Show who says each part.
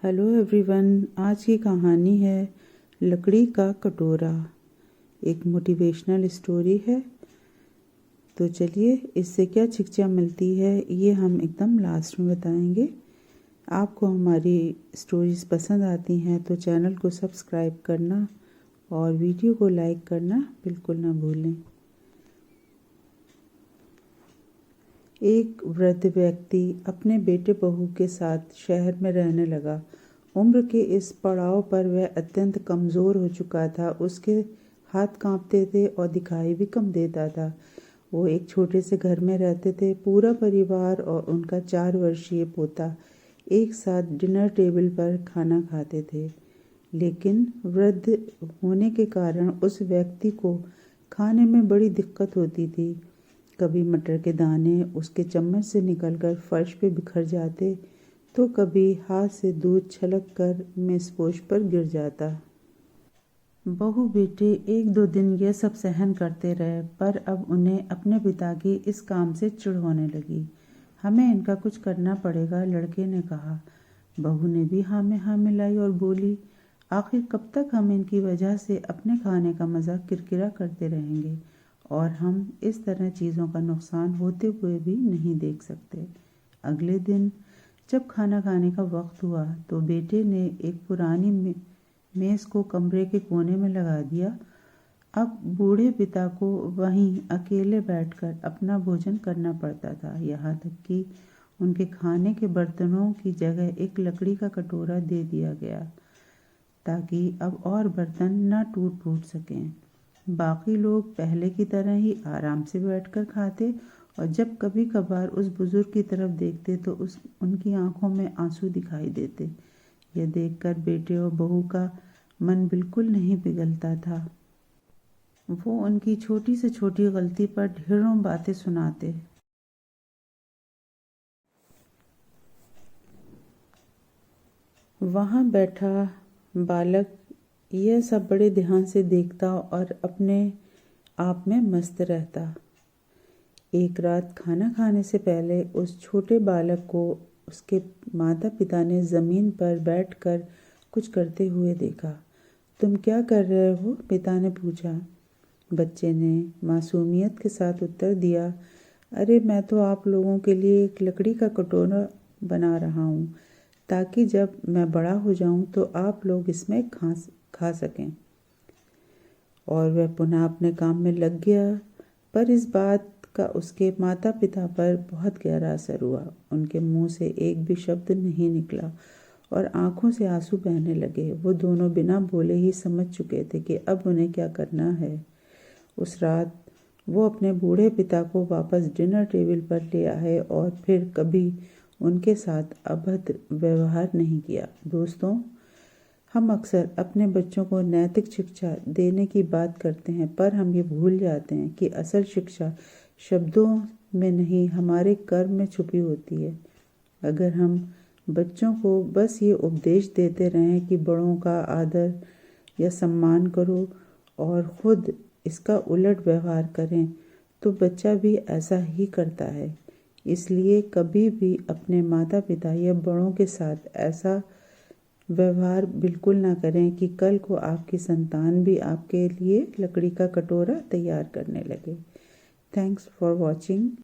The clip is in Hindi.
Speaker 1: हेलो एवरीवन, आज की कहानी है लकड़ी का कटोरा। एक मोटिवेशनल स्टोरी है। तो चलिए, इससे क्या शिक्षा मिलती है ये हम एकदम लास्ट में बताएंगे। आपको हमारी स्टोरीज पसंद आती हैं तो चैनल को सब्सक्राइब करना और वीडियो को लाइक करना बिल्कुल ना भूलें। एक वृद्ध व्यक्ति अपने बेटे बहू के साथ शहर में रहने लगा। उम्र के इस पड़ाव पर वह अत्यंत कमज़ोर हो चुका था। उसके हाथ कांपते थे और दिखाई भी कम देता था। वो एक छोटे से घर में रहते थे। पूरा परिवार और उनका 4 वर्षीय पोता एक साथ डिनर टेबल पर खाना खाते थे। लेकिन वृद्ध होने के कारण उस व्यक्ति को खाने में बड़ी दिक्कत होती थी। कभी मटर के दाने उसके चम्मच से निकलकर फर्श पे बिखर जाते तो कभी हाथ से दूध छलक कर मेज़पोश पर गिर जाता। बहू बेटे 1-2 दिन ये सब सहन करते रहे, पर अब उन्हें अपने पिता की इस काम से चिढ़ होने लगी। हमें इनका कुछ करना पड़ेगा, लड़के ने कहा। बहू ने भी हाँ में हाँ मिलाई और बोली, आखिर कब तक हम इनकी वजह से अपने खाने का मज़ा किरकिरा करते रहेंगे और हम इस तरह चीज़ों का नुकसान होते हुए भी नहीं देख सकते। अगले दिन जब खाना खाने का वक्त हुआ तो बेटे ने एक पुरानी मेज़ को कमरे के कोने में लगा दिया। अब बूढ़े पिता को वहीं अकेले बैठकर अपना भोजन करना पड़ता था। यहाँ तक कि उनके खाने के बर्तनों की जगह एक लकड़ी का कटोरा दे दिया गया ताकि अब और बर्तन न टूट फूट सकें। बाकी लोग पहले की तरह ही आराम से बैठकर खाते और जब कभी कभार उस बुजुर्ग की तरफ देखते तो उनकी आंखों में आंसू दिखाई देते। यह देखकर बेटे और बहू का मन बिल्कुल नहीं पिघलता था। वो उनकी छोटी से छोटी गलती पर ढेरों बातें सुनाते। वहाँ बैठा बालक यह सब बड़े ध्यान से देखता और अपने आप में मस्त रहता। एक रात खाना खाने से पहले उस छोटे बालक को उसके माता पिता ने ज़मीन पर बैठकर कुछ करते हुए देखा। तुम क्या कर रहे हो? पिता ने पूछा। बच्चे ने मासूमियत के साथ उत्तर दिया, अरे मैं तो आप लोगों के लिए एक लकड़ी का कटोरा बना रहा हूँ ताकि जब मैं बड़ा हो जाऊँ तो आप लोग इसमें खा सकें। और वह पुनः अपने काम में लग गया। पर इस बात का उसके माता पिता पर बहुत गहरा असर हुआ। उनके मुंह से एक भी शब्द नहीं निकला और आंखों से आंसू बहने लगे। वो दोनों बिना बोले ही समझ चुके थे कि अब उन्हें क्या करना है। उस रात वो अपने बूढ़े पिता को वापस डिनर टेबल पर ले आए और फिर कभी उनके साथ अभद्र व्यवहार नहीं किया। दोस्तों, हम अक्सर अपने बच्चों को नैतिक शिक्षा देने की बात करते हैं, पर हम ये भूल जाते हैं कि असल शिक्षा शब्दों में नहीं, हमारे कर्म में छुपी होती है। अगर हम बच्चों को बस ये उपदेश देते रहें कि बड़ों का आदर या सम्मान करो और ख़ुद इसका उलट व्यवहार करें, तो बच्चा भी ऐसा ही करता है। इसलिए कभी भी अपने माता पिता या बड़ों के साथ ऐसा व्यवहार बिल्कुल ना करें कि कल को आपकी संतान भी आपके लिए लकड़ी का कटोरा तैयार करने लगे। Thanks for watching.